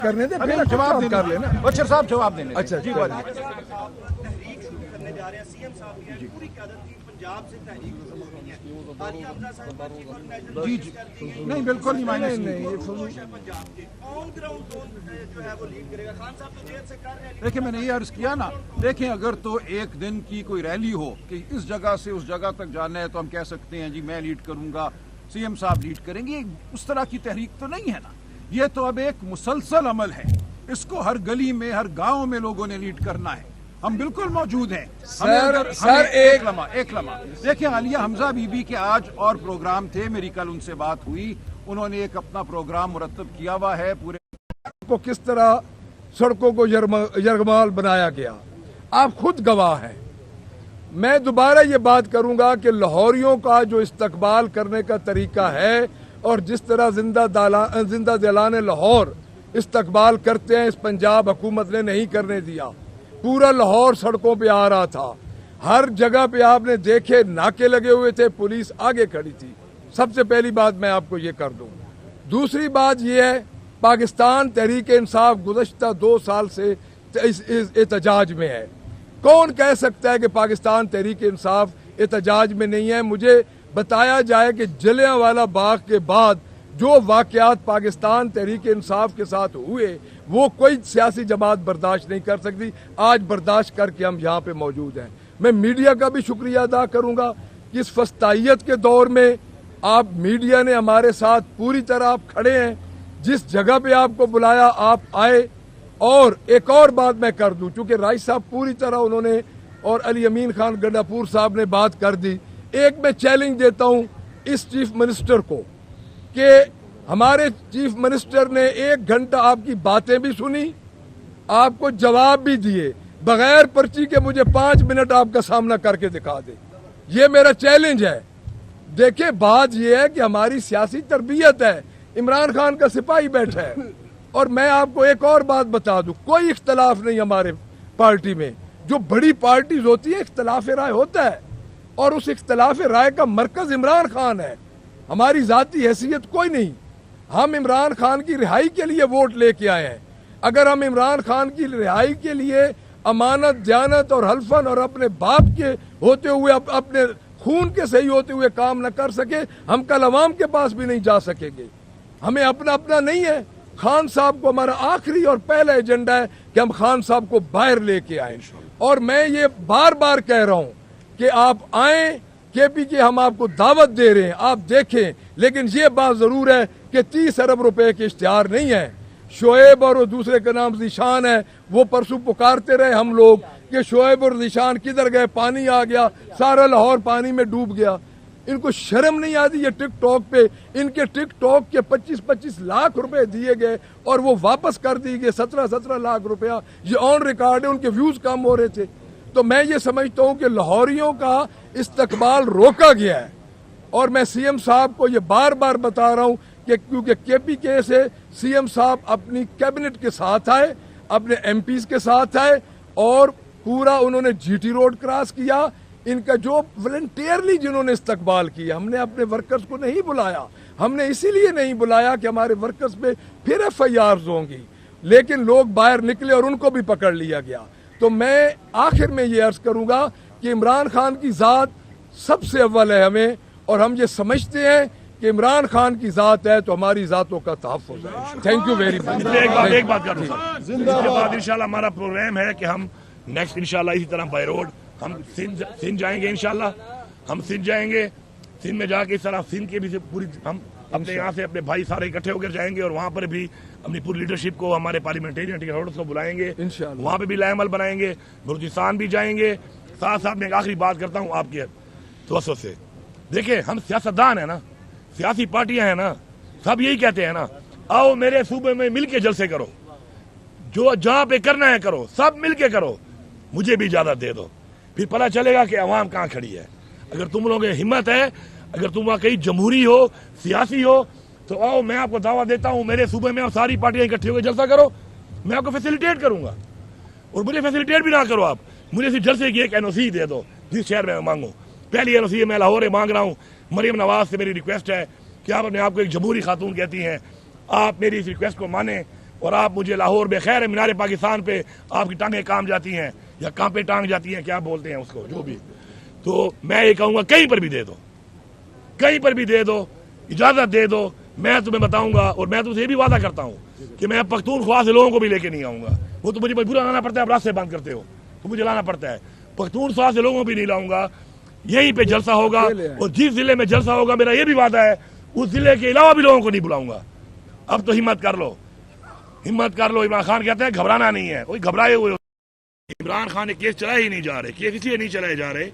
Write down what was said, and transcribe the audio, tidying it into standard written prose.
کرنے دیں پھر جواب کر لینا بشیر صاحب جواب دینے اچھا جی تحریک شروع کرنے جا رہے ہیں سی ایم صاحب بھی ہیں پوری قیادت کی پنجاب سے تحریک شروع ہو گئی ہے عالیہ حمزہ صاحب جی جی نہیں بالکل نہیں مائنس نہیں پنجاب کے آن گراؤنڈ کون جو ہے وہ لیڈ کرے گا خان صاحب تو جیل سے کر رہے ہیں دیکھیں میں نے یہ عرض کیا نا دیکھیں اگر تو ایک دن کی کوئی ریلی ہو کہ اس جگہ سے اس جگہ تک جانا ہے تو ہم کہہ سکتے ہیں جی میں لیڈ کروں گا سی ایم صاحب لیڈ کریں گے اس طرح کی تحریک تو نہیں ہے نا یہ تو اب ایک مسلسل عمل ہے اس کو ہر گلی میں ہر گاؤں میں لوگوں نے لیڈ کرنا ہے ہم بالکل موجود ہیں سر ایک لمحہ دیکھیں عالیہ حمزہ بی بی کے آج اور پروگرام تھے میری کل ان سے بات ہوئی انہوں نے ایک اپنا پروگرام مرتب کیا ہوا ہے پورے کو کس طرح سڑکوں کو یرغمال بنایا گیا آپ خود گواہ ہیں میں دوبارہ یہ بات کروں گا کہ لاہوریوں کا جو استقبال کرنے کا طریقہ ہے اور جس طرح زندہ دلان لاہور استقبال کرتے ہیں اس پنجاب حکومت نے نہیں کرنے دیا پورا لاہور سڑکوں پہ آ رہا تھا ہر جگہ پہ آپ نے دیکھے ناکے لگے ہوئے تھے پولیس آگے کھڑی تھی سب سے پہلی بات میں آپ کو یہ کر دوں دوسری بات یہ ہے پاکستان تحریک انصاف گزشتہ 2 سال سے احتجاج میں ہے کون کہہ سکتا ہے کہ پاکستان تحریک انصاف احتجاج میں نہیں ہے مجھے بتایا جائے کہ جلیانوالہ باغ کے بعد جو واقعات پاکستان تحریک انصاف کے ساتھ ہوئے وہ کوئی سیاسی جماعت برداشت نہیں کر سکتی آج برداشت کر کے ہم یہاں پہ موجود ہیں میں میڈیا کا بھی شکریہ ادا کروں گا کہ اس فسطائیت کے دور میں آپ میڈیا نے ہمارے ساتھ پوری طرح آپ کھڑے ہیں جس جگہ پہ آپ کو بلایا آپ آئے اور ایک اور بات میں کر دوں چونکہ رائس صاحب پوری طرح انہوں نے اور علی امین خان گنڈاپور صاحب نے بات کر دی ایک میں چیلنج دیتا ہوں اس چیف منسٹر کو کہ ہمارے چیف منسٹر نے 1 گھنٹہ آپ کی باتیں بھی سنی آپ کو جواب بھی دیے بغیر پرچی کے مجھے 5 منٹ آپ کا سامنا کر کے دکھا دے یہ میرا چیلنج ہے دیکھیں بات یہ ہے کہ ہماری سیاسی تربیت ہے عمران خان کا سپاہی بیٹھا ہے اور میں آپ کو ایک اور بات بتا دوں کوئی اختلاف نہیں ہمارے پارٹی میں جو بڑی پارٹیز ہوتی ہیں اختلاف رائے ہوتا ہے اور اس اختلاف رائے کا مرکز عمران خان ہے ہماری ذاتی حیثیت کوئی نہیں ہم عمران خان کی رہائی کے لیے ووٹ لے کے آئے ہیں اگر ہم عمران خان کی رہائی کے لیے امانت دیانت اور حلفن اور اپنے باپ کے ہوتے ہوئے اپنے خون کے صحیح ہوتے ہوئے کام نہ کر سکے ہم کل عوام کے پاس بھی نہیں جا سکیں گے ہمیں اپنا نہیں ہے خان صاحب کو ہمارا آخری اور پہلا ایجنڈا ہے کہ ہم خان صاحب کو باہر لے کے آئیں اور میں یہ بار بار کہہ رہا ہوں کہ آپ آئیں کے پی کے ہم آپ کو دعوت دے رہے ہیں آپ دیکھیں لیکن یہ بات ضرور ہے کہ 30 ارب روپے کے اشتہار نہیں ہے شعیب اور دوسرے کا نام ذیشان ہے وہ پرسوں پکارتے رہے ہم لوگ کہ شعیب اور ذیشان کدھر گئے پانی آ گیا سارا لاہور پانی میں ڈوب گیا ان کو شرم نہیں آتی یہ ٹک ٹاک پہ ان کے ٹک ٹاک کے 25 لاکھ روپے دیے گئے اور وہ واپس کر دیے گئے 17 لاکھ روپیہ یہ آن ریکارڈ ہے ان کے ویوز کم ہو رہے تھے تو میں یہ سمجھتا ہوں کہ لاہوریوں کا استقبال روکا گیا ہے اور میں سی ایم صاحب کو یہ بار بار بتا رہا ہوں کہ کیونکہ کے پی کے سے سی ایم صاحب اپنی کیبنٹ کے ساتھ آئے اپنے ایم پیز کے ساتھ آئے اور پورا انہوں نے جی ٹی روڈ کراس کیا ان کا جو والنٹیئرلی جنہوں نے استقبال کیا ہم نے اپنے ورکرز کو نہیں بلایا ہم نے اسی لیے نہیں بلایا کہ ہمارے ورکرز پہ پھر ایف آئی آرز ہوں گی لیکن لوگ باہر نکلے اور ان کو بھی پکڑ لیا گیا تو میں آخر میں یہ عرض کروں گا کہ عمران خان کی ذات سب سے اول ہے ہمیں اور ہم یہ سمجھتے ہیں کہ عمران خان کی ذات ہے تو ہماری ذاتوں کا تحفظ ہے تھینک یو ویری مچ ایک بات کروں اس کے بعد انشاءاللہ ہمارا پروگرام ہے کہ ہم نیکسٹ انشاءاللہ اسی طرح بائی روڈ ہم سندھ جائیں گے انشاءاللہ ہم سندھ جائیں گے سندھ میں جا کے اس طرح سندھ کے بھی پوری ہم اپنے یہاں سے اپنے بھائی سارے اکٹھے ہو کر جائیں گے اور وہاں پر بھی اپنی پوری لیڈرشپ کو ہمارے پارلیمنٹرین کو بلائیں گے وہاں پہ بھی لائے عمل بنائیں گے بلوچستان بھی جائیں گے ساتھ ساتھ میں ایک آخری بات کرتا ہوں آپ کے توسط سے دیکھیں ہم سیاستدان ہیں نا سیاسی پارٹیاں ہیں نا سب یہی کہتے ہیں نا آؤ میرے صوبے میں مل کے جلسے کرو جو جہاں پہ کرنا ہے کرو سب مل کے کرو مجھے بھی اجازت دے دو پھر پتہ چلے گا کہ عوام کہاں کھڑی ہے اگر تم لوگوں کی ہمت ہے اگر تم واقعی جمہوری ہو سیاسی ہو تو آؤ میں آپ کو دعوت دیتا ہوں میرے صوبے میں ساری پارٹیاں اکٹھی ہو کے جلسہ کرو میں آپ کو فیسیلیٹیٹ کروں گا اور مجھے فیسیلیٹیٹ بھی نہ کرو آپ مجھے صرف جلسے کی ایک این او سی دے دو جس شہر میں مانگوں پہلی این او سی میں لاہور مانگ رہا ہوں مریم نواز سے میری ریکویسٹ ہے کہ آپ اپنے آپ کو ایک جمہوری خاتون کہتی ہیں آپ میری اس ریکویسٹ کو مانیں اور آپ مجھے لاہور میں خیر مینار پاکستان پہ آپ کی ٹانگیں کام جاتی ہیں یا کام پہ ٹانگ جاتی ہیں، کیا بولتے ہیں اس کو، جو بھی، تو میں یہ کہوں گا کہیں پر بھی دے دو، کہیں پر بھی دے دو، اجازت دے دو، میں تمہیں بتاؤں گا. اور میں تم سے یہ بھی وعدہ کرتا ہوں کہ میں پختونخوا سے لوگوں کو بھی لے کے نہیں آؤں گا. وہ تو مجھے مجبور لانا پڑتا ہے، آپ راستے بند کرتے ہو تو مجھے لانا پڑتا ہے. پختونخوا سے لوگوں کو بھی نہیں لاؤں گا. یہیں پہ جلسہ ہوگا، اور جس ضلع میں جلسہ ہوگا میرا یہ بھی وعدہ ہے اس ضلع کے علاوہ بھی لوگوں کو نہیں بلاؤں گا. اب تو ہمت کر لو، ہمت کر لو. عمران خان کہتے ہیں گھبرانا نہیں ہے، کوئی گھبرائے ہوئے. عمران خان نے کیس چلائے ہی نہیں جا رہے، کیس اس لیے نہیں چلائے جا رہے